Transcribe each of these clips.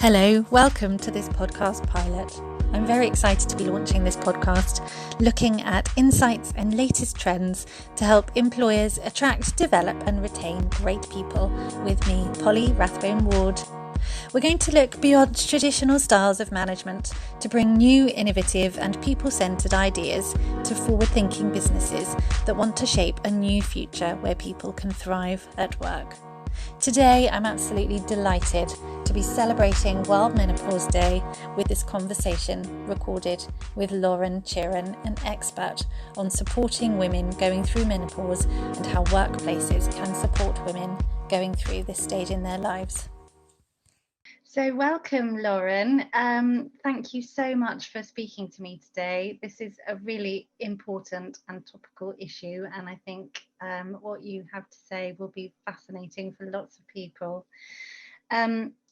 Hello, welcome to this podcast pilot. I'm very excited to be launching this podcast, looking at insights and latest trends to help employers attract, develop and retain great people with me, Polly Rathbone Ward. We're going to look beyond traditional styles of management to bring new, innovative and people-centred ideas to forward-thinking businesses that want to shape a new future where people can thrive at work. Today, I'm absolutely delighted to be celebrating World Menopause Day with this conversation recorded with Lauren Chiren, an expert on supporting women going through menopause and how workplaces can support women going through this stage in their lives. So welcome, Lauren. Thank you so much for speaking to me today. This is a really important and topical issue, and I think what you have to say will be fascinating for lots of people.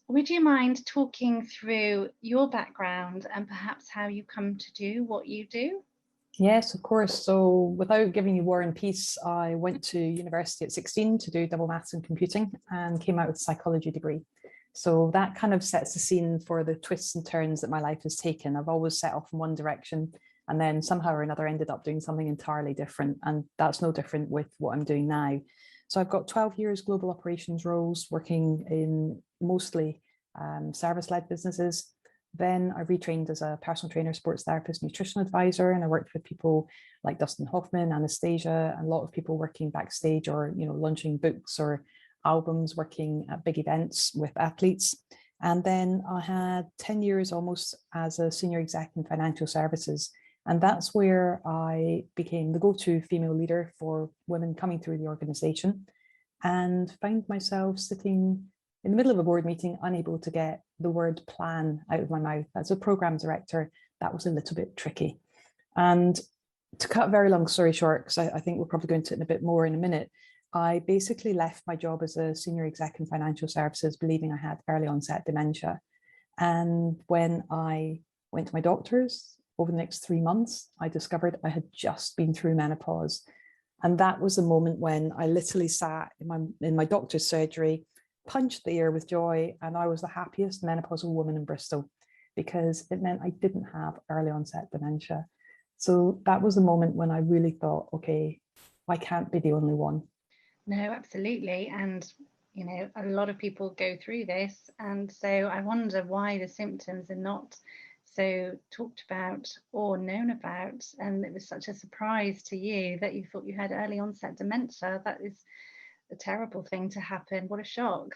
Would you mind talking through your background and perhaps how you come to do what you do? Yes, of course. So without giving you War and Peace, I went to university at 16 to do double maths and computing and came out with a psychology degree. So that kind of sets the scene for the twists and turns that my life has taken. I've always set off in one direction and then somehow or another ended up doing something entirely different. And that's no different with what I'm doing now. So I've got 12 years global operations roles working in mostly service-led businesses. Then I retrained as a personal trainer, sports therapist, nutrition advisor, and I worked with people like Dustin Hoffman, Anastasia, and a lot of people working backstage or, launching books or albums, working at big events with athletes. And then I had 10 years almost as a senior exec in financial services. And that's where I became the go-to female leader for women coming through the organization and found myself sitting in the middle of a board meeting, unable to get the word plan out of my mouth. As a program director, that was a little bit tricky. And to cut a very long story short, because I think we'll probably go into it in a bit more in a minute, I basically left my job as a senior exec in financial services, believing I had early onset dementia. And when I went to my doctors over the next 3 months, I discovered I had just been through menopause. And that was the moment when I literally sat in my doctor's surgery, punched the air with joy, and I was the happiest menopausal woman in Bristol because it meant I didn't have early onset dementia. So that was the moment when I really thought, okay, I can't be the only one. No, absolutely. And, a lot of people go through this. And so I wonder why the symptoms are not so talked about or known about. And it was such a surprise to you that you thought you had early onset dementia. That is a terrible thing to happen. What a shock.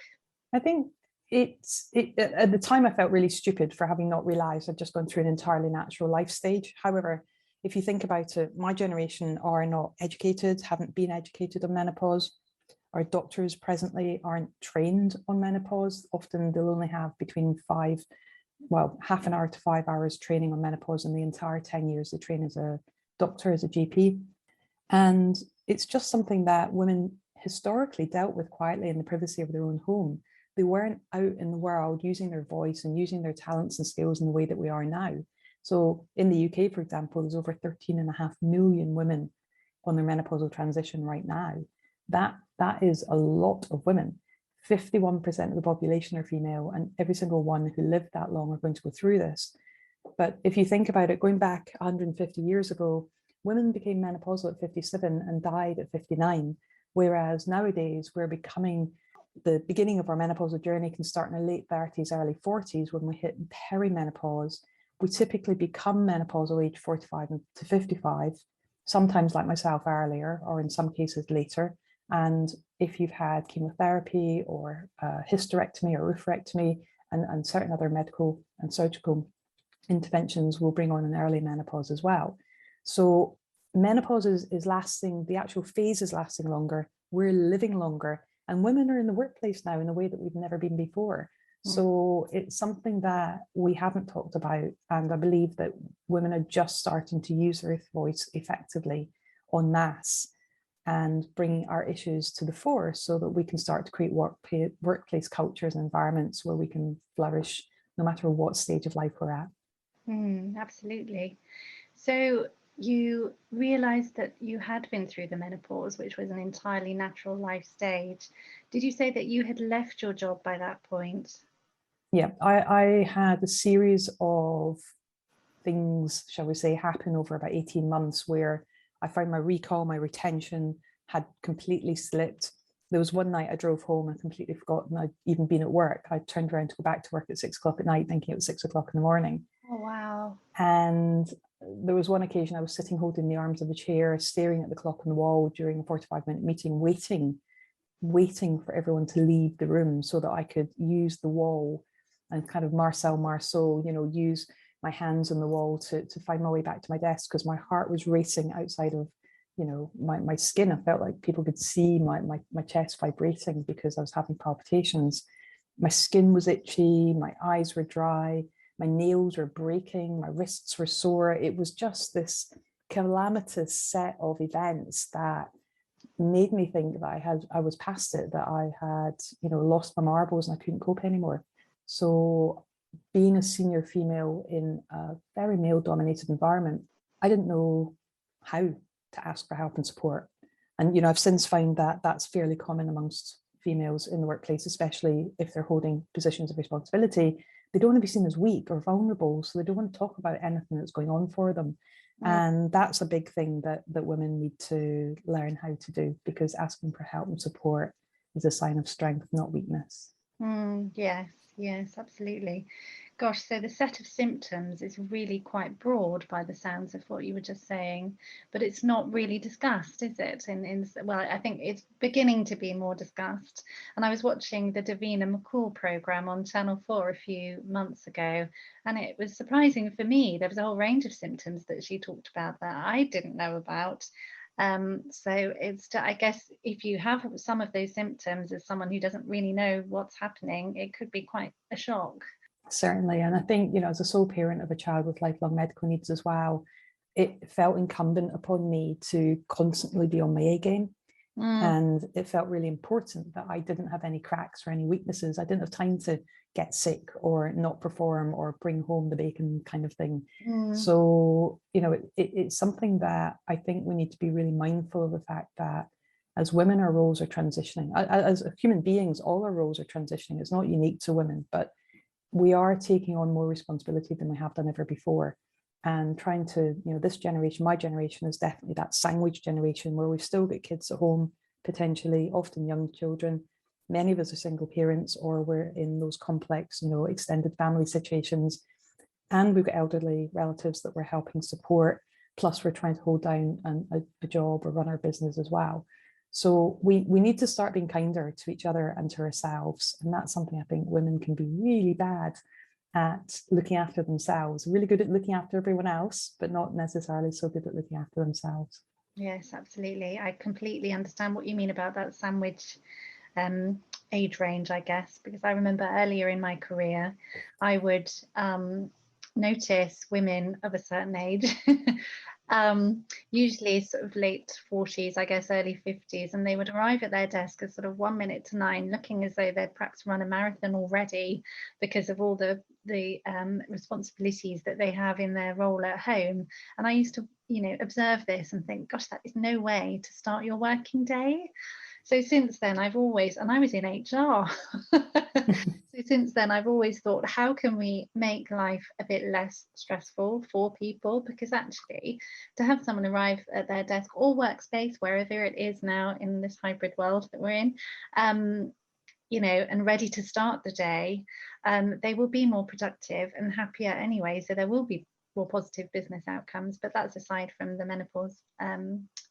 I think at the time I felt really stupid for having not realized I'd just gone through an entirely natural life stage. However, if you think about it, my generation are not educated, haven't been educated on menopause. Our doctors presently aren't trained on menopause. Often they'll only have between half an hour to 5 hours training on menopause in the entire 10 years they train as a doctor, as a GP. And it's just something that women historically dealt with quietly in the privacy of their own home. They weren't out in the world using their voice and using their talents and skills in the way that we are now. So in the UK, for example, there's over 13.5 million women on their menopausal transition right now. That is a lot of women. 51% of the population are female, and every single one who lived that long are going to go through this. But if you think about it, going back 150 years ago, women became menopausal at 57 and died at 59, whereas nowadays we're becoming, the beginning of our menopausal journey can start in our late 30s, early 40s. When we hit perimenopause, we typically become menopausal age 45 to 55, sometimes like myself earlier, or in some cases later. And if you've had chemotherapy or hysterectomy or oophorectomy and certain other medical and surgical interventions will bring on an early menopause as well. So menopause is lasting, the actual phase is lasting longer, we're living longer, and women are in the workplace now in a way that we've never been before. So it's something that we haven't talked about, and I believe that women are just starting to use their voice effectively en masse and bringing our issues to the fore so that we can start to create workplace cultures and environments where we can flourish no matter what stage of life we're at. Absolutely. So you realized that you had been through the menopause, which was an entirely natural life stage. Did you say that you had left your job by that point? Yeah, I had a series of things, shall we say, happen over about 18 months where I found my recall, my retention had completely slipped. There was one night I drove home and completely forgotten I'd even been at work. I turned around to go back to work at 6 o'clock at night, thinking it was 6 o'clock in the morning. Oh, wow. And there was one occasion I was sitting holding the arms of a chair, staring at the clock on the wall during a 45-minute meeting, waiting for everyone to leave the room so that I could use the wall and kind of Marcel Marceau, use my hands on the wall to find my way back to my desk, because my heart was racing outside of, my skin. I felt like people could see my chest vibrating because I was having palpitations. My skin was itchy, my eyes were dry, my nails were breaking, my wrists were sore. It was just this calamitous set of events that made me think that I was past it, that I had, lost my marbles and I couldn't cope anymore. So being a senior female in a very male dominated environment, I didn't know how to ask for help and support. And, I've since found that that's fairly common amongst females in the workplace, especially if they're holding positions of responsibility. They don't want to be seen as weak or vulnerable, so they don't want to talk about anything that's going on for them. And that's a big thing that women need to learn how to do, because asking for help and support is a sign of strength, not weakness. Yes, absolutely. Gosh, so the set of symptoms is really quite broad by the sounds of what you were just saying, but it's not really discussed, is it? Well, I think it's beginning to be more discussed. And I was watching the Davina McCall programme on Channel 4 a few months ago, and it was surprising for me. There was a whole range of symptoms that she talked about that I didn't know about. So I guess if you have some of those symptoms as someone who doesn't really know what's happening, it could be quite a shock. Certainly. And I think, as a sole parent of a child with lifelong medical needs as well, it felt incumbent upon me to constantly be on my A game. And it felt really important that I didn't have any cracks or any weaknesses. I didn't have time to get sick or not perform or bring home the bacon kind of thing. So, it's something that I think we need to be really mindful of, the fact that as women, our roles are transitioning. As human beings, all our roles are transitioning. It's not unique to women, but we are taking on more responsibility than we have done ever before. And trying to, this generation, my generation, is definitely that sandwich generation where we've still got kids at home, potentially, often young children. Many of us are single parents, or we're in those complex, extended family situations. And we've got elderly relatives that we're helping support. Plus, we're trying to hold down a job or run our business as well. So we need to start being kinder to each other and to ourselves. And that's something I think women can be really bad at, looking after themselves, really good at looking after everyone else, but not necessarily so good at looking after themselves. Yes, absolutely. I completely understand what you mean about that sandwich age range, I guess, because I remember earlier in my career, I would notice women of a certain age, usually sort of late 40s, I guess early 50s, and they would arrive at their desk at sort of 1 minute to 9, looking as though they'd perhaps run a marathon already because of all the responsibilities that they have in their role at home. And I used to, observe this and think, gosh, that is no way to start your working day. So since then, and I was in HR. So since then, I've always thought, how can we make life a bit less stressful for people? Because actually, to have someone arrive at their desk or workspace, wherever it is now in this hybrid world that we're in, and ready to start the day, they will be more productive and happier anyway. So there will be more positive business outcomes. But that's aside from the menopause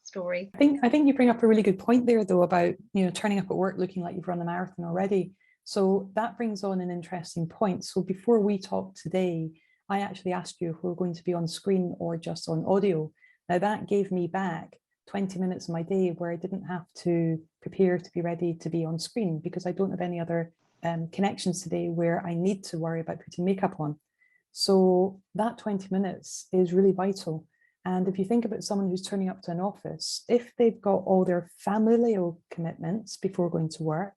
story. I think you bring up a really good point there, though, about turning up at work looking like you've run the marathon already. So that brings on an interesting point. So before we talked today, I actually asked you if we were going to be on screen or just on audio. Now that gave me back 20 minutes of my day where I didn't have to prepare to be ready to be on screen, because I don't have any other connections today where I need to worry about putting makeup on. So that 20 minutes is really vital. And if you think about someone who's turning up to an office, if they've got all their familial commitments before going to work,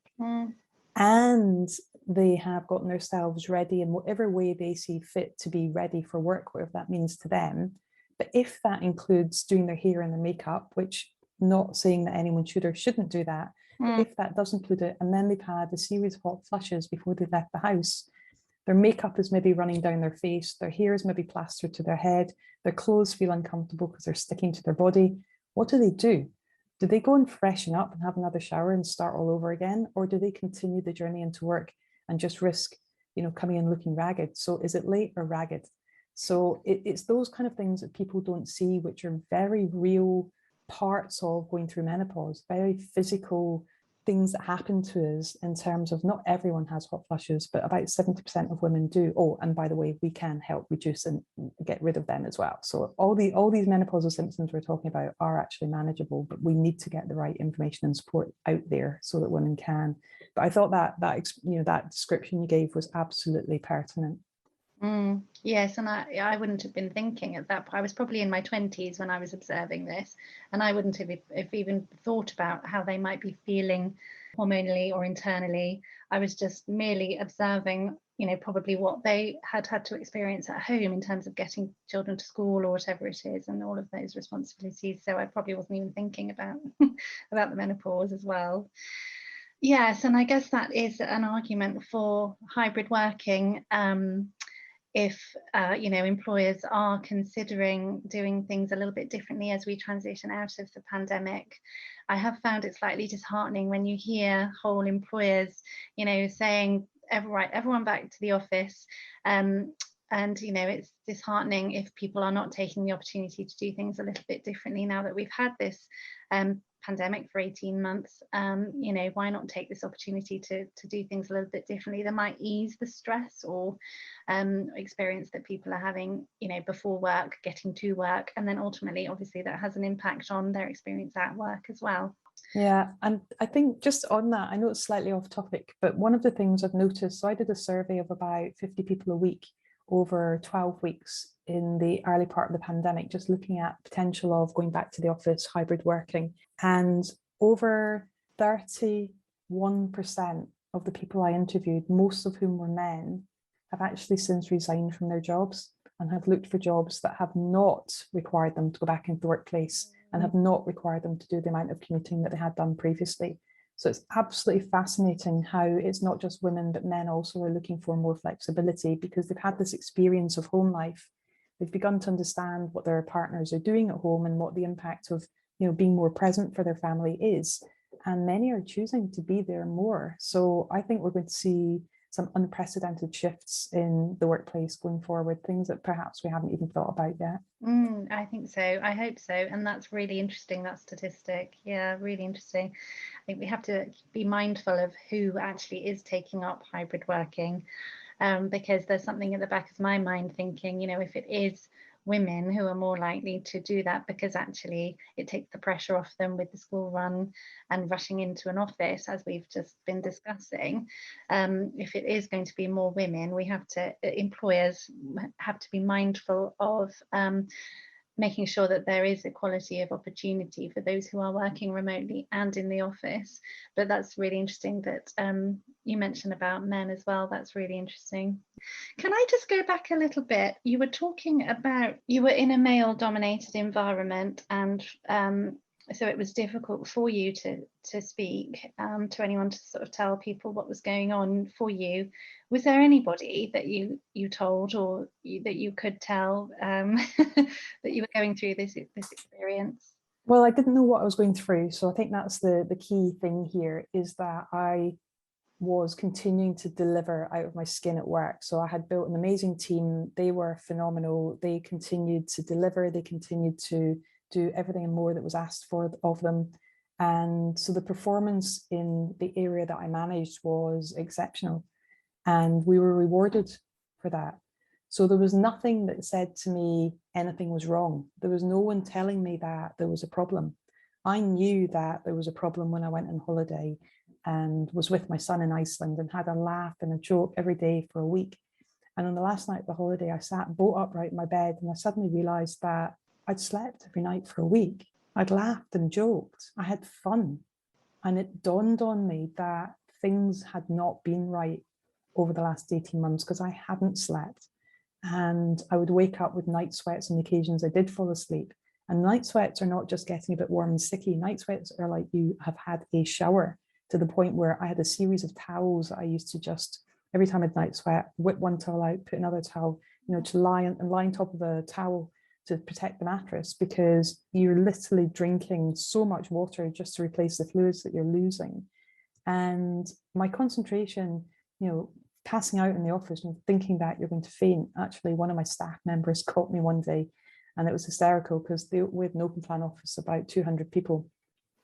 and they have gotten themselves ready in whatever way they see fit to be ready for work, whatever that means to them. But if that includes doing their hair and their makeup, which not saying that anyone should or shouldn't do that, but if that does include it, and then they've had a series of hot flushes before they left the house, Their makeup is maybe running down their face, their hair is maybe plastered to their head, their clothes feel uncomfortable because they're sticking to their body. What do? Do they go and freshen up and have another shower and start all over again? Or do they continue the journey into work and just risk, coming in looking ragged? So is it late or ragged? So it's those kind of things that people don't see, which are very real parts of going through menopause, very physical things that happen to us in terms of not everyone has hot flushes, but about 70% of women do. Oh, and by the way, we can help reduce and get rid of them as well. So all these menopausal symptoms we're talking about are actually manageable, but we need to get the right information and support out there so that women can. But I thought that description you gave was absolutely pertinent. Yes, and I wouldn't have been thinking at that point. I was probably in my 20s when I was observing this, and I wouldn't have even thought about how they might be feeling hormonally or internally. I was just merely observing, probably what they had to experience at home in terms of getting children to school or whatever it is, and all of those responsibilities. So I probably wasn't even thinking about about the menopause as well. Yes, and I guess that is an argument for hybrid working. If employers are considering doing things a little bit differently as we transition out of the pandemic. I have found it slightly disheartening when you hear whole employers, saying everyone back to the office. And it's disheartening if people are not taking the opportunity to do things a little bit differently now that we've had this pandemic for 18 months. Why not take this opportunity to do things a little bit differently that might ease the stress or experience that people are having, before work, getting to work, and then ultimately, obviously, that has an impact on their experience at work as well. Yeah, and I think just on that, I know it's slightly off topic, but one of the things I've noticed, so I did a survey of about 50 people a week over 12 weeks in the early part of the pandemic, just looking at potential of going back to the office, hybrid working. And over 31% of the people I interviewed, most of whom were men, have actually since resigned from their jobs and have looked for jobs that have not required them to go back into the workplace and have not required them to do the amount of commuting that they had done previously. So it's absolutely fascinating how it's not just women, but men also are looking for more flexibility because they've had this experience of home life. They've begun to understand what their partners are doing at home and what the impact of being more present for their family is. And many are choosing to be there more. So I think we're going to see some unprecedented shifts in the workplace going forward, things that perhaps we haven't even thought about yet. I think so. I hope so. And that's really interesting, that statistic. Yeah, really interesting. I think we have to be mindful of who actually is taking up hybrid working, because there's something at the back of my mind thinking, if it is women who are more likely to do that because actually it takes the pressure off them with the school run and rushing into an office, as we've just been discussing. If it is going to be more women, employers have to be mindful of making sure that there is equality of opportunity for those who are working remotely and in the office. But that's really interesting that you mentioned about men as well. That's really interesting. Can I just go back a little bit? You were talking about, you were in a male-dominated environment, and so it was difficult for you to speak to anyone, to sort of tell people what was going on for you. Was there anybody that you told or that you could tell that you were going through this experience? Well, I didn't know what I was going through. So I think that's the key thing here, is that I was continuing to deliver out of my skin at work. So I had built an amazing team. They were phenomenal. They continued to deliver. They continued to do everything and more that was asked for of them. And so the performance in the area that I managed was exceptional. And we were rewarded for that. So there was nothing that said to me anything was wrong. There was no one telling me that there was a problem. I knew that there was a problem when I went on holiday and was with my son in Iceland and had a laugh and a joke every day for a week. And on the last night of the holiday, I sat bolt upright in my bed and I suddenly realized that I'd slept every night for a week. I'd laughed and joked. I had fun. And it dawned on me that things had not been right over the last 18 months because I hadn't slept. And I would wake up with night sweats on the occasions I did fall asleep. And night sweats are not just getting a bit warm and sticky. Night sweats are like you have had a shower, to the point where I had a series of towels that I used to just every time I'd night sweat, whip one towel out, put another towel, to lie on top of a towel to protect the mattress, because you're literally drinking so much water just to replace the fluids that you're losing. And my concentration, passing out in the office and thinking that you're going to faint. Actually, one of my staff members caught me one day, and it was hysterical because we had an open plan office, about 200 people.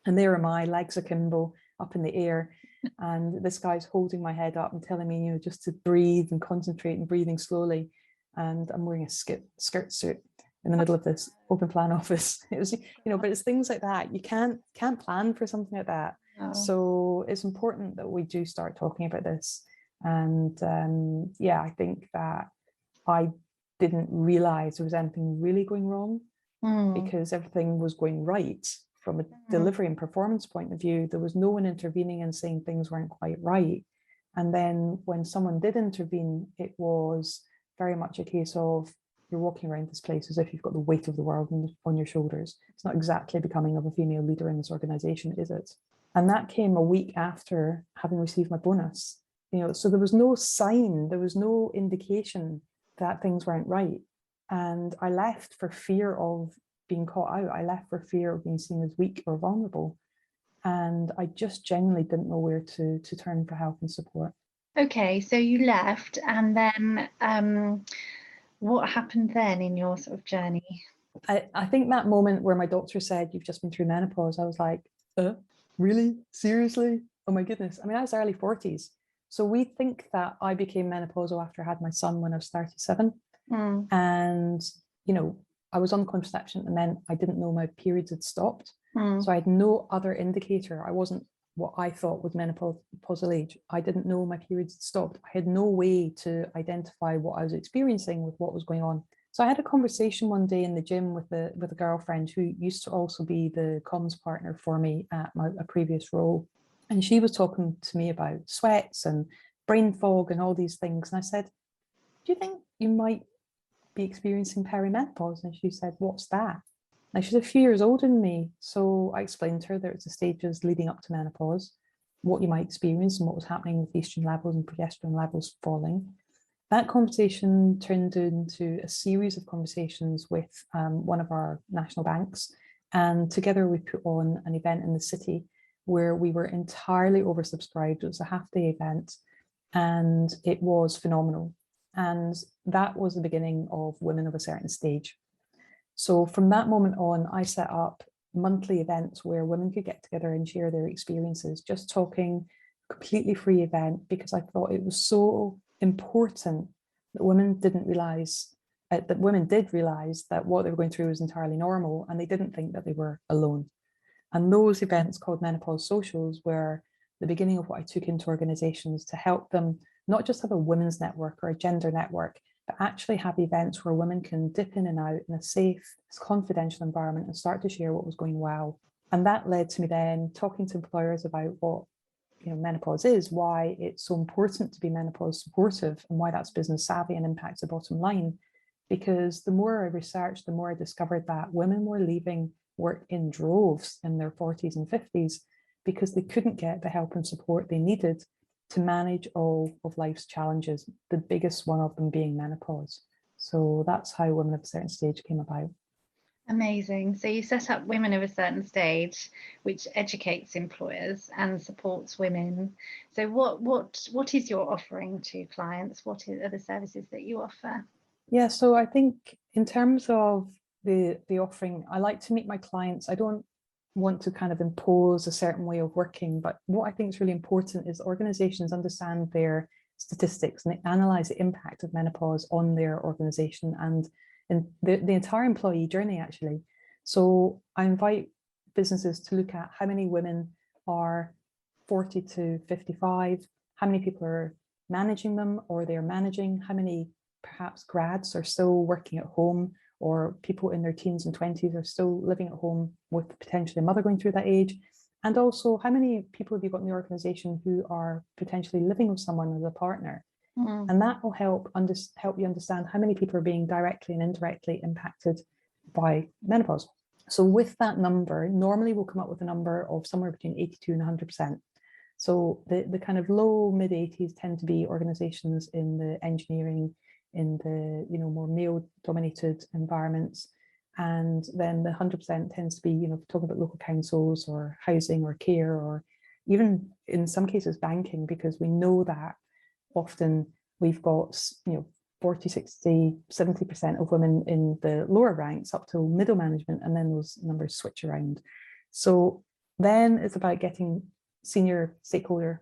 And there am I, legs akimbo, up in the air. And this guy's holding my head up and telling me, just to breathe and concentrate and breathing slowly. And I'm wearing a skirt suit in the middle of this open plan office. It was, but it's things like that. You can't plan for something like that. Oh. So it's important that we do start talking about this. And I think that I didn't realize there was anything really going wrong, because everything was going right from a delivery and performance point of view. There was no one intervening and saying things weren't quite right. And then when someone did intervene, it was very much a case of, you're walking around this place as if you've got the weight of the world on your shoulders. It's not exactly becoming of a female leader in this organization, is it? And that came a week after having received my bonus. So there was no sign, there was no indication that things weren't right. And I left for fear of being caught out. I left for fear of being seen as weak or vulnerable. And I just genuinely didn't know where to turn for help and support. Okay, so you left, and then what happened then in your sort of journey? I think that moment where my doctor said, you've just been through menopause, I was like, really? Seriously? Oh my goodness. I mean, I was early 40s. So we think that I became menopausal after I had my son when I was 37. And, I was on contraception, and then I didn't know my periods had stopped. So I had no other indicator. I wasn't what I thought was menopausal age. I didn't know my periods had stopped. I had no way to identify what I was experiencing with what was going on. So I had a conversation one day in the gym with a girlfriend who used to also be the comms partner for me at a previous role. And she was talking to me about sweats and brain fog and all these things. And I said, do you think you might be experiencing perimenopause? And she said, what's that? Now, she's a few years older than me. So I explained to her that it's the stages leading up to menopause, what you might experience and what was happening with estrogen levels and progesterone levels falling. That conversation turned into a series of conversations with one of our national banks. And together we put on an event in the city where we were entirely oversubscribed. It was a half-day event, and it was phenomenal. And that was the beginning of Women of a Certain Stage. So from that moment on, I set up monthly events where women could get together and share their experiences, just talking, completely free event, because I thought it was so important that women did realize that what they were going through was entirely normal, and they didn't think that they were alone. And those events, called Menopause Socials, were the beginning of what I took into organizations to help them not just have a women's network or a gender network, but actually have events where women can dip in and out in a safe, confidential environment and start to share what was going well. And that led to me then talking to employers about what menopause is, why it's so important to be menopause supportive, and why that's business savvy and impacts the bottom line. Because the more I researched, the more I discovered that women were leaving work in droves in their 40s and 50s because they couldn't get the help and support they needed to manage all of life's challenges, the biggest one of them being menopause. So that's how Women of a Certain Stage came about. Amazing. So you set up Women of a Certain Stage, which educates employers and supports women. So what is your offering to clients? What are the services that you offer? Yeah, so I think in terms of the offering, I like to meet my clients. I don't want to kind of impose a certain way of working, but what I think is really important is organizations understand their statistics and they analyze the impact of menopause on their organization and in the entire employee journey, actually. So I invite businesses to look at how many women are 40 to 55, how many people are managing them or they're managing, how many perhaps grads are still working at home, or people in their teens and 20s are still living at home with potentially a mother going through that age. And also, how many people have you got in the organization who are potentially living with someone as a partner? And that will help you understand how many people are being directly and indirectly impacted by menopause. So with that number, normally we'll come up with a number of somewhere between 82 and 100%. So the kind of low mid 80s tend to be organizations in the engineering, in the more male dominated environments. And then the 100% tends to be, talking about local councils or housing or care, or even in some cases banking, because we know that often we've got, 40, 60, 70% of women in the lower ranks up to middle management, and then those numbers switch around. So then it's about getting senior stakeholder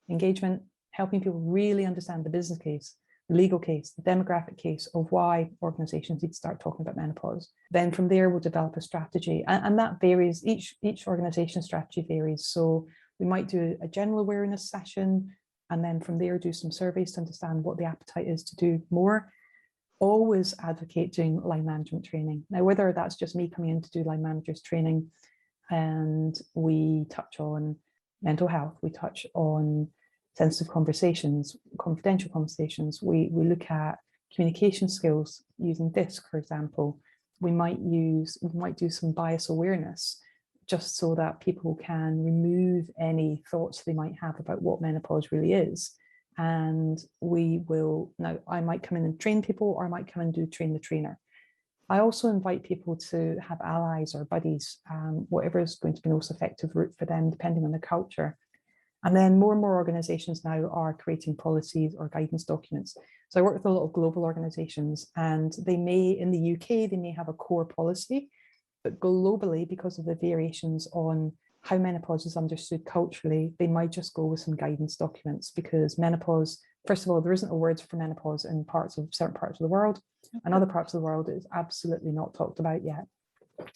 engagement, helping people really understand the business case, the legal case, the demographic case of why organizations need to start talking about menopause. Then from there, we'll develop a strategy. And that varies, each organization strategy varies. So we might do a general awareness session, and then from there do some surveys to understand what the appetite is to do more. Always advocate doing line management training. Now, whether that's just me coming in to do line managers training, and we touch on mental health, we touch on sensitive conversations, confidential conversations, we look at communication skills using DISC, for example. We might do some bias awareness, just so that people can remove any thoughts they might have about what menopause really is. And I might come in and train people, or I might come and do train the trainer. I also invite people to have allies or buddies, whatever is going to be the most effective route for them, depending on the culture. And then more and more organizations now are creating policies or guidance documents. So I work with a lot of global organizations, and in the UK, they may have a core policy, but globally, because of the variations on how menopause is understood culturally, they might just go with some guidance documents, because menopause, first of all, there isn't a word for menopause in certain parts of the world, and other parts of the world it is absolutely not talked about yet.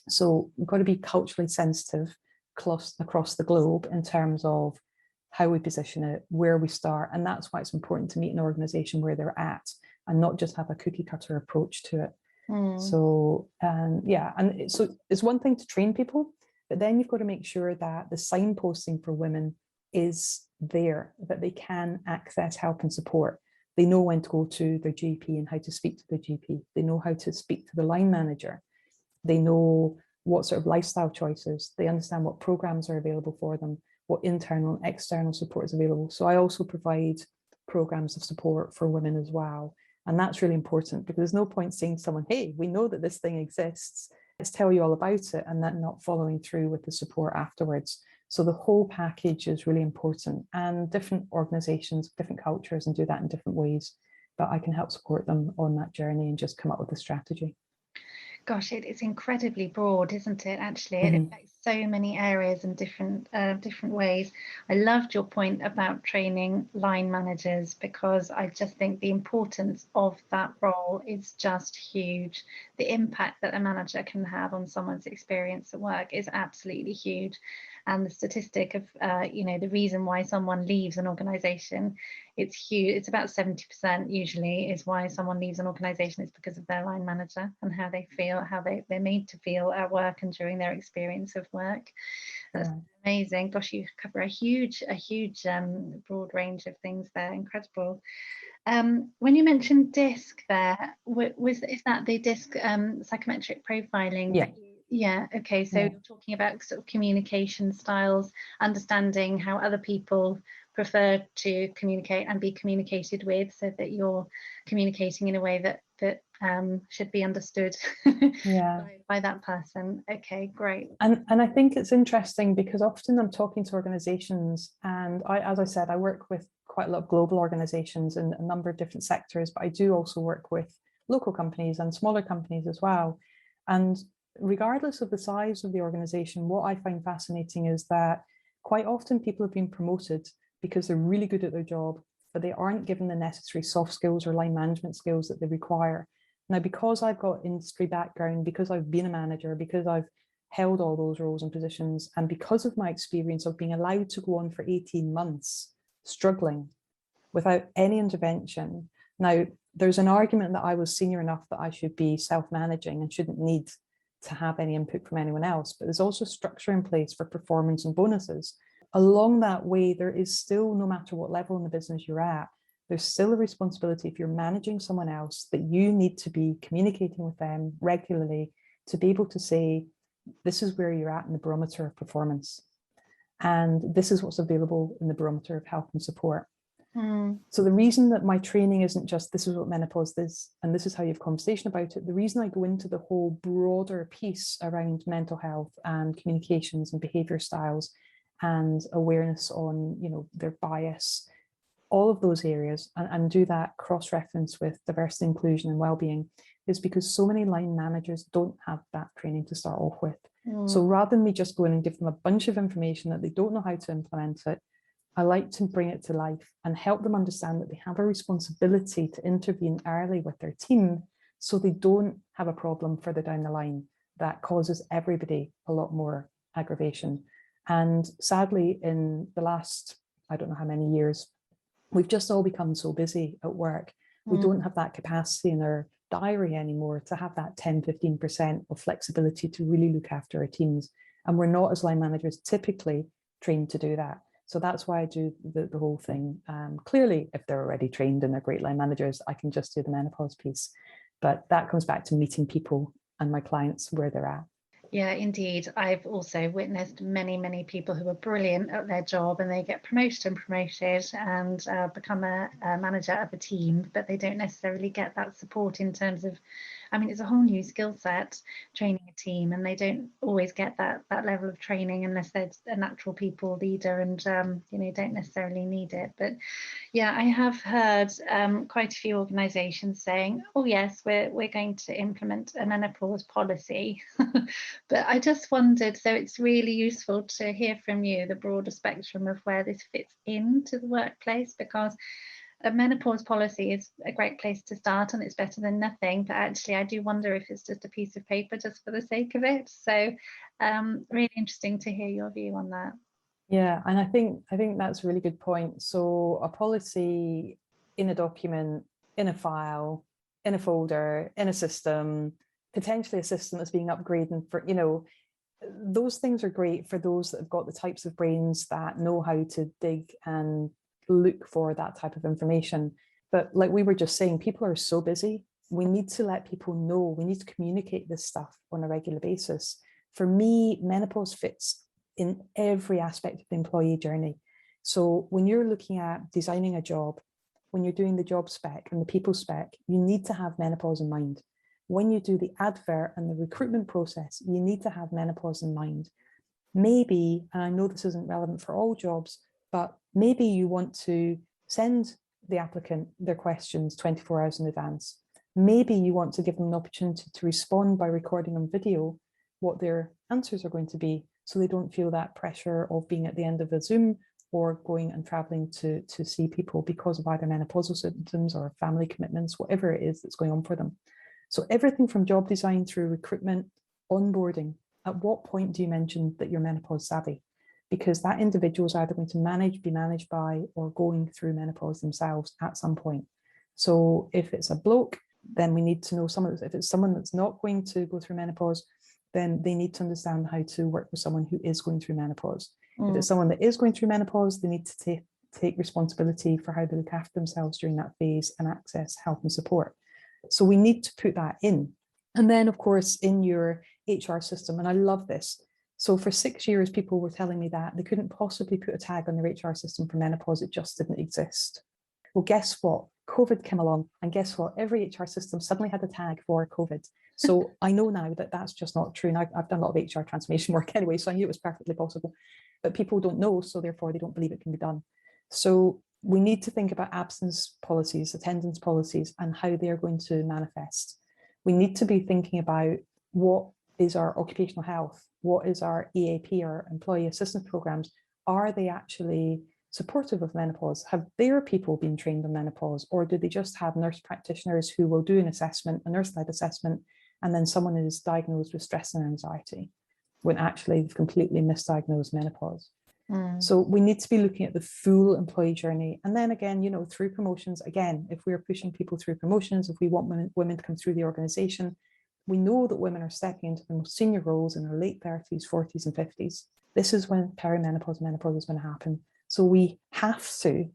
So we've got to be culturally sensitive across the globe in terms of how we position it, where we start. And that's why it's important to meet an organization where they're at, and not just have a cookie cutter approach to it. So so it's one thing to train people, but then you've got to make sure that the signposting for women is there, that they can access help and support. They know when to go to their GP and how to speak to their GP. They know how to speak to the line manager. They know what sort of lifestyle choices. They understand what programs are available for them, what internal and external support is available. So I also provide programs of support for women as well. And that's really important, because there's no point saying to someone, hey, we know that this thing exists, let's tell you all about it, and then not following through with the support afterwards. So the whole package is really important, and different organizations, different cultures, and do that in different ways. But I can help support them on that journey and just come up with a strategy. Gosh, it's incredibly broad, isn't it? Actually, it affects so many areas and different ways. I loved your point about training line managers, because I just think the importance of that role is just huge. The impact that a manager can have on someone's experience at work is absolutely huge. And the statistic of, the reason why someone leaves an organisation, it's huge. It's about 70% usually is why someone leaves an organisation. It's because of their line manager and how they feel, how they're made to feel at work and during their experience of work. That's amazing. Gosh, you cover a huge broad range of things there. Incredible. When you mentioned DISC there, is that the DISC psychometric profiling? Yeah. Yeah, okay, so you're talking about sort of communication styles, understanding how other people prefer to communicate and be communicated with, so that you're communicating in a way that should be understood by that person. Okay, great. And I think it's interesting, because often I'm talking to organizations, and as I said, I work with quite a lot of global organizations in a number of different sectors, but I do also work with local companies and smaller companies as well. And regardless of the size of the organization, what I find fascinating is that quite often people have been promoted because they're really good at their job, but they aren't given the necessary soft skills or line management skills that they require. Now, because I've got industry background, because I've been a manager, because I've held all those roles and positions, and because of my experience of being allowed to go on for 18 months struggling without any intervention. Now, there's an argument that I was senior enough that I should be self-managing and shouldn't need to have any input from anyone else, but there's also structure in place for performance and bonuses. Along that way, there is still, no matter what level in the business you're at, there's still a responsibility, if you're managing someone else, that you need to be communicating with them regularly to be able to say, this is where you're at in the barometer of performance. And this is what's available in the barometer of help and support. Mm. So the reason that my training isn't just this is what menopause is and this is how you have conversation about it, the reason I go into the whole broader piece around mental health and communications and behaviour styles and awareness on, you know, their bias, all of those areas, and do that cross-reference with diversity, inclusion and well-being, is because so many line managers don't have that training to start off with. So rather than me just go in and give them a bunch of information that they don't know how to implement it, I like to bring it to life and help them understand that they have a responsibility to intervene early with their team so they don't have a problem further down the line that causes everybody a lot more aggravation. And sadly, in the last, I don't know how many years, we've just all become so busy at work. We don't have that capacity in our diary anymore to have that 10-15% of flexibility to really look after our teams. And we're not, as line managers, typically trained to do that. So that's why I do the whole thing. Clearly, if they're already trained and they're great line managers, I can just do the menopause piece. But that comes back to meeting people and my clients where they're at. Yeah, indeed. I've also witnessed many people who are brilliant at their job and they get promoted and become a manager of a team, but they don't necessarily get that support in terms of, I mean, it's a whole new skill set, training a team, and they don't always get that level of training unless they're a natural people leader and, you know, don't necessarily need it. But yeah, I have heard quite a few organisations saying, oh yes, we're going to implement a menopause policy. But I just wondered, so it's really useful to hear from you the broader spectrum of where this fits into the workplace, because a menopause policy is a great place to start and it's better than nothing. But actually, I do wonder if it's just a piece of paper just for the sake of it. So really interesting to hear your view on that. Yeah, and I think that's a really good point. So a policy in a document, in a file, in a folder, in a system, potentially a system that's being upgraded for, you know, those things are great for those that have got the types of brains that know how to dig and look for that type of information. But like we were just saying, people are so busy. We need to let people know, we need to communicate this stuff on a regular basis. For me, menopause fits in every aspect of the employee journey. So when you're looking at designing a job, when you're doing the job spec and the people spec, you need to have menopause in mind. When you do the advert and the recruitment process, you need to have menopause in mind. Maybe, and I know this isn't relevant for all jobs, but maybe you want to send the applicant their questions 24 hours in advance. Maybe you want to give them an opportunity to respond by recording on video what their answers are going to be, so they don't feel that pressure of being at the end of a Zoom or going and traveling to see people because of either menopausal symptoms or family commitments, whatever it is that's going on for them. So everything from job design through recruitment, onboarding, at what point do you mention that you're menopause savvy? Because that individual is either going to be managed by, or going through menopause themselves at some point. So if it's a bloke, then we need to know if it's someone that's not going to go through menopause, then they need to understand how to work with someone who is going through menopause. If it's someone that is going through menopause, they need to take responsibility for how they look after themselves during that phase and access help and support. So we need to put that in. And then, of course, in your HR system, and I love this. So for 6 years, people were telling me that they couldn't possibly put a tag on their HR system for menopause. It just didn't exist. Well, guess what? COVID came along, and guess what? Every HR system suddenly had a tag for COVID. So I know now that that's just not true. And I've done a lot of HR transformation work anyway, so I knew it was perfectly possible. But people don't know, so therefore they don't believe it can be done. So we need to think about absence policies, attendance policies, and how they're going to manifest. We need to be thinking about what is our occupational health, what is our EAP, our employee assistance programs. Are they actually supportive of menopause? Have their people been trained on menopause, or do they just have nurse practitioners who will do an assessment, a nurse-led assessment, and then someone is diagnosed with stress and anxiety when actually they've completely misdiagnosed menopause? So we need to be looking at the full employee journey. And then again, you know, through promotions, again, if we're pushing people through promotions, if we want women to come through the organization, we know that women are stepping into the most senior roles in their late 30s, 40s and 50s. This is when perimenopause, menopause is going to happen. So we have to,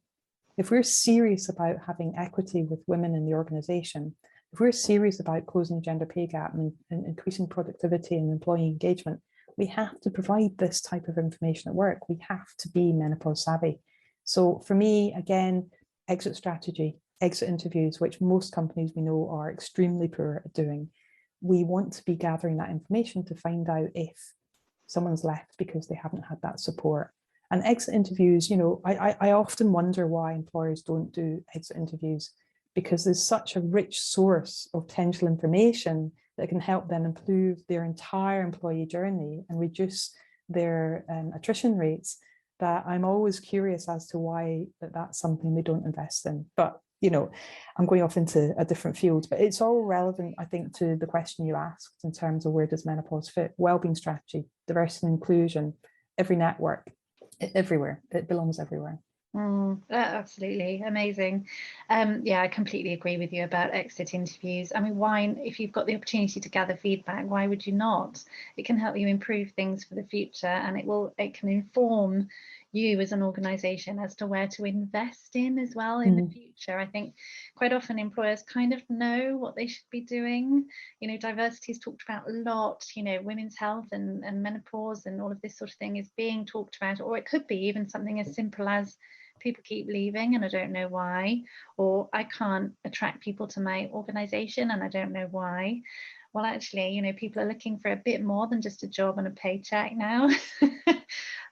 if we're serious about having equity with women in the organization, if we're serious about closing the gender pay gap and increasing productivity and employee engagement, we have to provide this type of information at work. We have to be menopause savvy. So for me, again, exit strategy, exit interviews, which most companies we know are extremely poor at doing. We want to be gathering that information to find out if someone's left because they haven't had that support. And exit interviews, I often wonder why employers don't do exit interviews, because there's such a rich source of potential information that can help them improve their entire employee journey and reduce their attrition rates, that I'm always curious as to why that's something they don't invest in. But, I'm going off into a different field, but it's all relevant, I think, to the question you asked in terms of where does menopause fit? Wellbeing strategy, diversity and inclusion, every network, everywhere. It belongs everywhere. Absolutely amazing. Yeah, I completely agree with you about exit interviews. I mean, why, if you've got the opportunity to gather feedback, why would you not? It can help you improve things for the future, and it can inform you as an organization as to where to invest in as well in the future. I think quite often employers kind of know what they should be doing. Diversity is talked about a lot, women's health and menopause and all of this sort of thing is being talked about, or it could be even something as simple as people keep leaving and I don't know why, or I can't attract people to my organization and I don't know why. Well, actually, people are looking for a bit more than just a job and a paycheck now.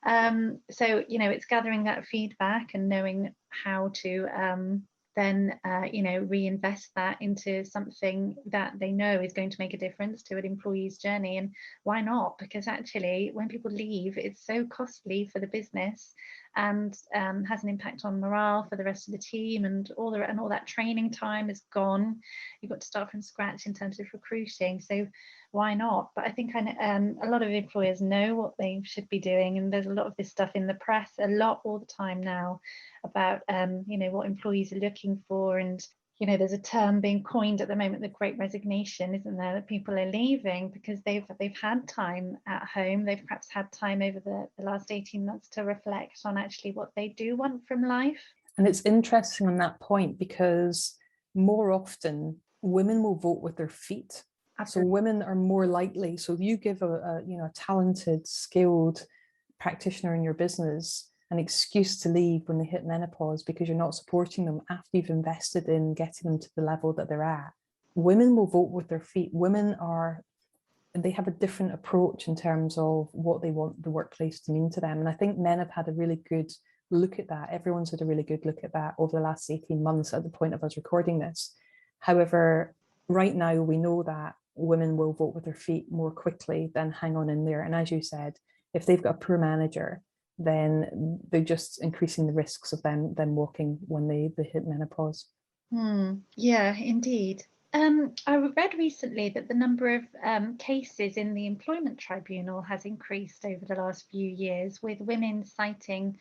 So, it's gathering that feedback and knowing how to then, reinvest that into something that they know is going to make a difference to an employee's journey. And why not? Because actually, when people leave, it's so costly for the business and has an impact on morale for the rest of the team, and all that training time is gone. You've got to start from scratch in terms of recruiting. So why not? But I think a lot of employers know what they should be doing, and there's a lot of this stuff in the press a lot all the time now about what employees are looking for. And there's a term being coined at the moment, the Great Resignation, isn't there, that people are leaving because they've had time at home. They've perhaps had time over the last 18 months to reflect on actually what they do want from life. And it's interesting on that point, because more often women will vote with their feet. Absolutely. So women are more likely. So you give a talented, skilled practitioner in your business an excuse to leave when they hit menopause because you're not supporting them after you've invested in getting them to the level that they're at. Women will vote with their feet. They have a different approach in terms of what they want the workplace to mean to them. And I think men have had a really good look at that. Everyone's had a really good look at that over the last 18 months at the point of us recording this. However, right now we know that women will vote with their feet more quickly than hang on in there. And as you said, if they've got a poor manager, then they're just increasing the risks of them walking when they hit menopause. Yeah, indeed. I read recently that the number of cases in the employment tribunal has increased over the last few years, with women citing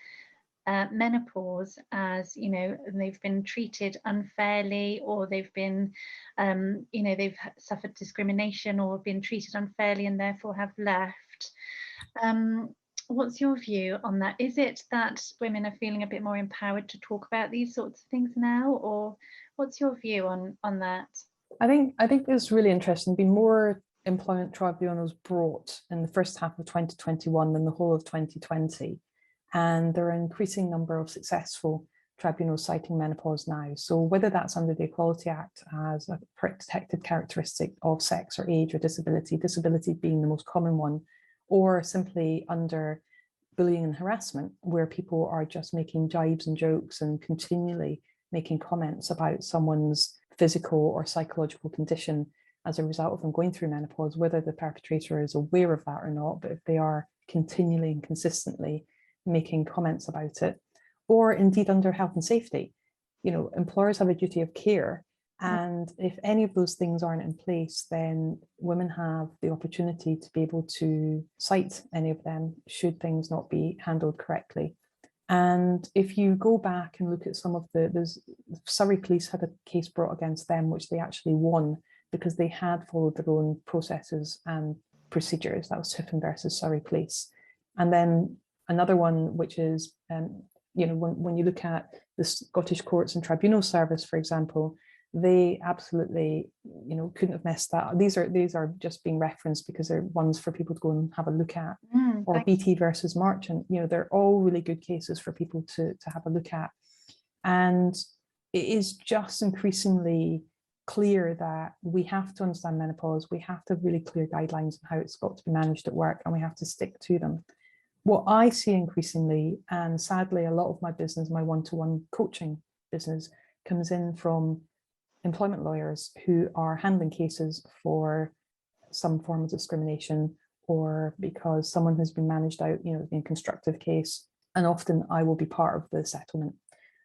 menopause as, they've been treated unfairly, or they've been, they've suffered discrimination or been treated unfairly and therefore have left. What's your view on that? Is it that women are feeling a bit more empowered to talk about these sorts of things now, or what's your view on that? I think it's really interesting. There've been more employment tribunals brought in the first half of 2021 than the whole of 2020. And there are an increasing number of successful tribunals citing menopause now. So whether that's under the Equality Act as a protected characteristic of sex or age or disability being the most common one, or simply under bullying and harassment, where people are just making jibes and jokes and continually making comments about someone's physical or psychological condition as a result of them going through menopause, whether the perpetrator is aware of that or not, but if they are continually and consistently making comments about it, or indeed under health and safety. Employers have a duty of care, and if any of those things aren't in place, then women have the opportunity to be able to cite any of them should things not be handled correctly. And if you go back and look at some of the Surrey Police had a case brought against them, which they actually won because they had followed their own processes and procedures. That was Tiffin versus Surrey Police. And then another one, which is, when you look at the Scottish Courts and Tribunal Service, for example, they absolutely, couldn't have messed that. These are just being referenced because they're ones for people to go and have a look at. Or BT versus Marchant, they're all really good cases for people to have a look at. And it is just increasingly clear that we have to understand menopause. We have to have really clear guidelines on how it's got to be managed at work, and we have to stick to them. What I see increasingly, and sadly, a lot of my business, my one-to-one coaching business, comes in from employment lawyers who are handling cases for some form of discrimination, or because someone has been managed out, in a constructive case. And often I will be part of the settlement.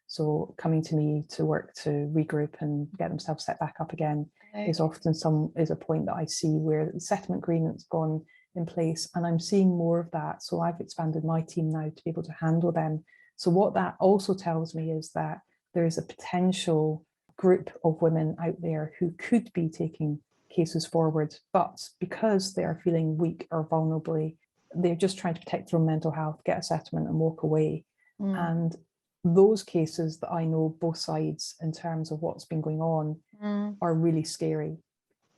So coming to me to work to regroup and get themselves set back up again is often a point that I see where the settlement agreement's gone in place, and I'm seeing more of that. So I've expanded my team now to be able to handle them. So what that also tells me is that there is a potential group of women out there who could be taking cases forward, but because they are feeling weak or vulnerably, they're just trying to protect their own mental health, get a settlement and walk away. And those cases that I know both sides in terms of what's been going on are really scary,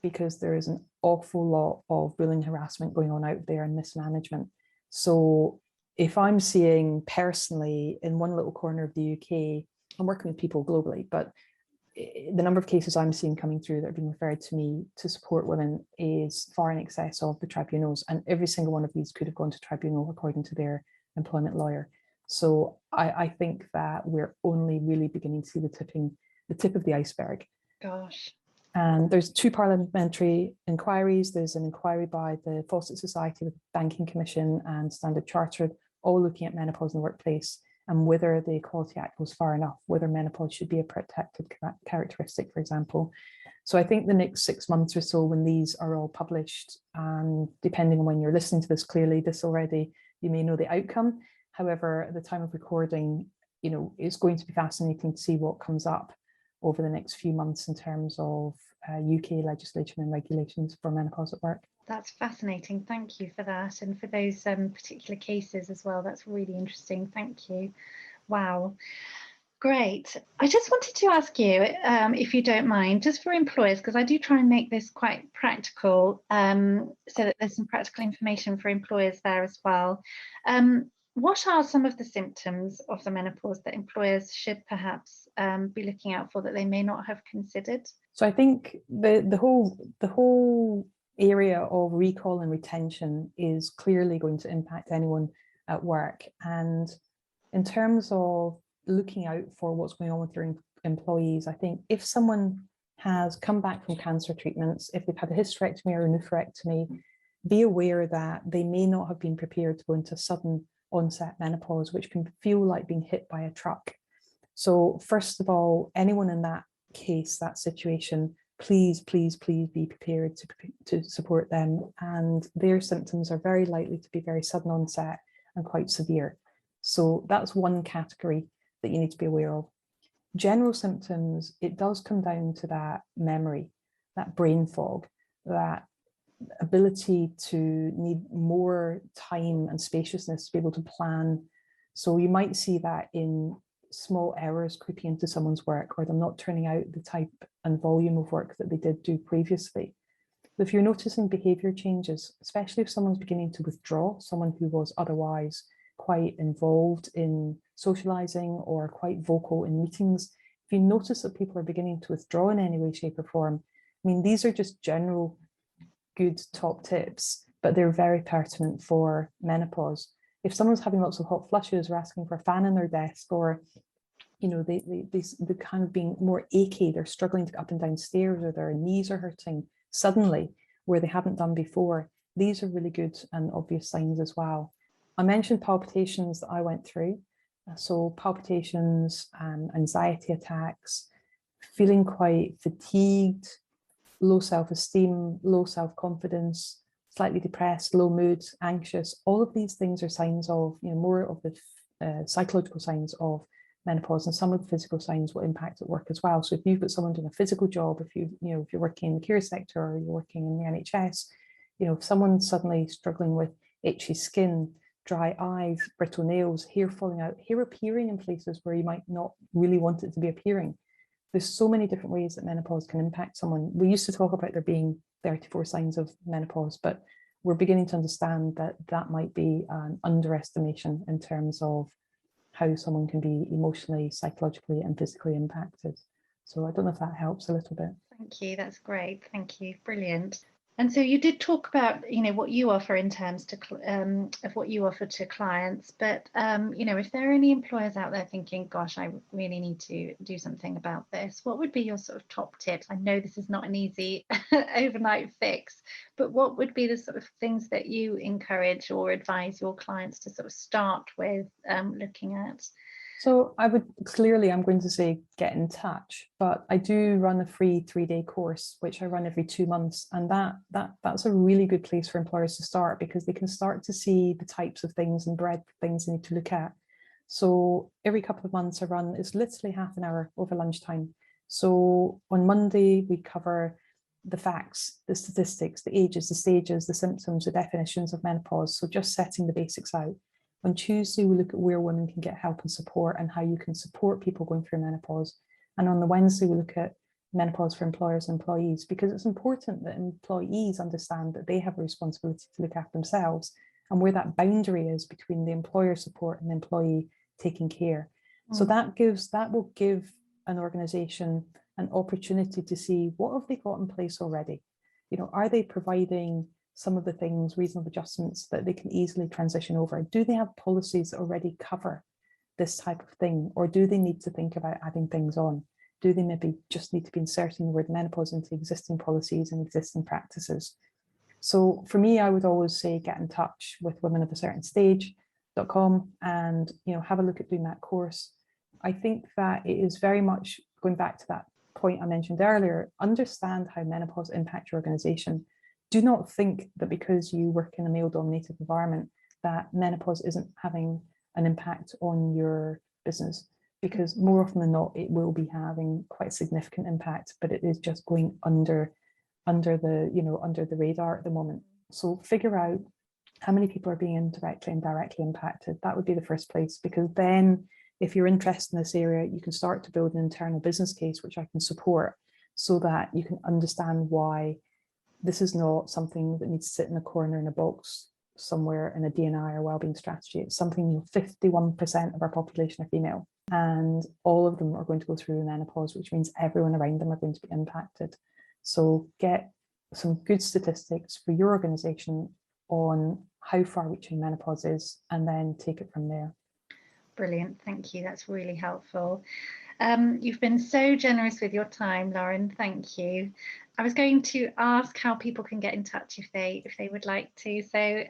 because there is an awful lot of bullying, harassment going on out there and mismanagement. So if I'm seeing personally in one little corner of the UK, I'm working with people globally, but the number of cases I'm seeing coming through that are being referred to me to support women is far in excess of the tribunals. And every single one of these could have gone to tribunal according to their employment lawyer. So I think that we're only really beginning to see the tip of the iceberg. Gosh. And there's 2 parliamentary inquiries. There's an inquiry by the Fawcett Society, the Banking Commission and Standard Chartered, all looking at menopause in the workplace and whether the Equality Act goes far enough, whether menopause should be a protected characteristic, for example. So I think the next 6 months or so, when these are all published, and depending on when you're listening to this, clearly this already, you may know the outcome. However, at the time of recording, it's going to be fascinating to see what comes up over the next few months in terms of UK legislation and regulations for menopause at work. That's fascinating. Thank you for that. And for those particular cases as well. That's really interesting. Thank you. Wow. Great. I just wanted to ask you, if you don't mind, just for employers, because I do try and make this quite practical, so that there's some practical information for employers there as well. What are some of the symptoms of the menopause that employers should perhaps be looking out for that they may not have considered? So I think the whole area of recall and retention is clearly going to impact anyone at work. And in terms of looking out for what's going on with your employees, I think if someone has come back from cancer treatments, if they've had a hysterectomy or a nephrectomy, be aware that they may not have been prepared to go into sudden onset menopause, which can feel like being hit by a truck. So first of all, anyone in that case, that situation, please be prepared to support them. And their symptoms are very likely to be very sudden onset and quite severe. So that's one category that you need to be aware of. General symptoms, it does come down to that memory, that brain fog, that ability to need more time and spaciousness to be able to plan. So you might see that in small errors creeping into someone's work, or them not turning out the type and volume of work that they did do previously. If you're noticing behavior changes, especially if someone's beginning to withdraw, someone who was otherwise quite involved in socializing or quite vocal in meetings, if you notice that people are beginning to withdraw in any way, shape or form, I mean, these are just general good top tips, but they're very pertinent for menopause. If someone's having lots of hot flushes or asking for a fan in their desk, or they kind of being more achy, they're struggling to get up and down stairs, or their knees are hurting suddenly where they haven't done before, these are really good and obvious signs as well. I mentioned palpitations that I went through. So palpitations, anxiety attacks, feeling quite fatigued, low self-esteem, low self-confidence, slightly depressed, low mood, anxious. All of these things are signs of, more of the psychological signs of menopause, and some of the physical signs will impact at work as well. So if you've got someone doing a physical job, if you're working in the care sector or you're working in the NHS, if someone's suddenly struggling with itchy skin, dry eyes, brittle nails, hair falling out, hair appearing in places where you might not really want it to be appearing, there's so many different ways that menopause can impact someone. We used to talk about there being 34 signs of menopause, but we're beginning to understand that that might be an underestimation in terms of how someone can be emotionally, psychologically, and physically impacted. So I don't know if that helps a little bit. Thank you. That's great. Thank you. Brilliant. And so you did talk about, what you offer in terms of what you offer to clients. But, if there are any employers out there thinking, gosh, I really need to do something about this, what would be your sort of top tips? I know this is not an easy overnight fix, but what would be the sort of things that you encourage or advise your clients to sort of start with looking at? So I'm going to say get in touch, but I do run a free 3-day course, which I run every 2 months. And that's a really good place for employers to start, because they can start to see the types of things and breadth of things they need to look at. So every couple of months I run, it's literally half an hour over lunchtime. So on Monday, we cover the facts, the statistics, the ages, the stages, the symptoms, the definitions of menopause. So just setting the basics out. On Tuesday, we look at where women can get help and support and how you can support people going through menopause. And on the Wednesday, we look at menopause for employers and employees, because it's important that employees understand that they have a responsibility to look after themselves and where that boundary is between the employer support and the employee taking care. So that will give an organization an opportunity to see what have they got in place already. Are they providing some of the things, reasonable adjustments that they can easily transition over? Do they have policies that already cover this type of thing, or do they need to think about adding things on? Do they maybe just need to be inserting the word menopause into existing policies and existing practices? So for me, I would always say get in touch with womenofacertainstage.com and have a look at doing that course. I think that it is very much going back to that point I mentioned earlier. Understand how menopause impacts your organization. Do not think that because you work in a male-dominated environment that menopause isn't having an impact on your business, because more often than not, it will be having quite a significant impact, but it is just going under the radar at the moment. So figure out how many people are being indirectly and directly impacted. That would be the first place, because then if you're interested in this area, you can start to build an internal business case, which I can support, so that you can understand why this is not something that needs to sit in a corner in a box somewhere in a D&I or wellbeing strategy. It's something 51% of our population are female, and all of them are going to go through menopause, which means everyone around them are going to be impacted. So get some good statistics for your organization on how far-reaching menopause is, and then take it from there. Brilliant. Thank you. That's really helpful. You've been so generous with your time, Lauren. Thank you. I was going to ask how people can get in touch if they would like to. So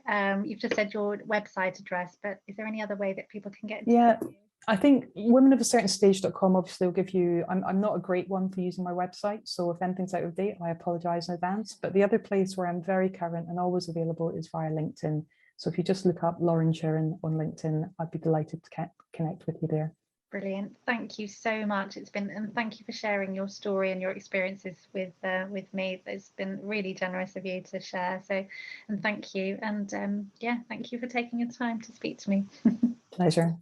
you've just said your website address, but is there any other way that people can get in touch with you? I think womenofacertainstage.com obviously will give you, I'm not a great one for using my website, so if anything's out of date, I apologise in advance. But the other place where I'm very current and always available is via LinkedIn. So if you just look up Lauren Chiren on LinkedIn, I'd be delighted to connect with you there. Brilliant. Thank you so much. And thank you for sharing your story and your experiences with me. It's been really generous of you to share. So, and thank you. And thank you for taking your time to speak to me. Pleasure.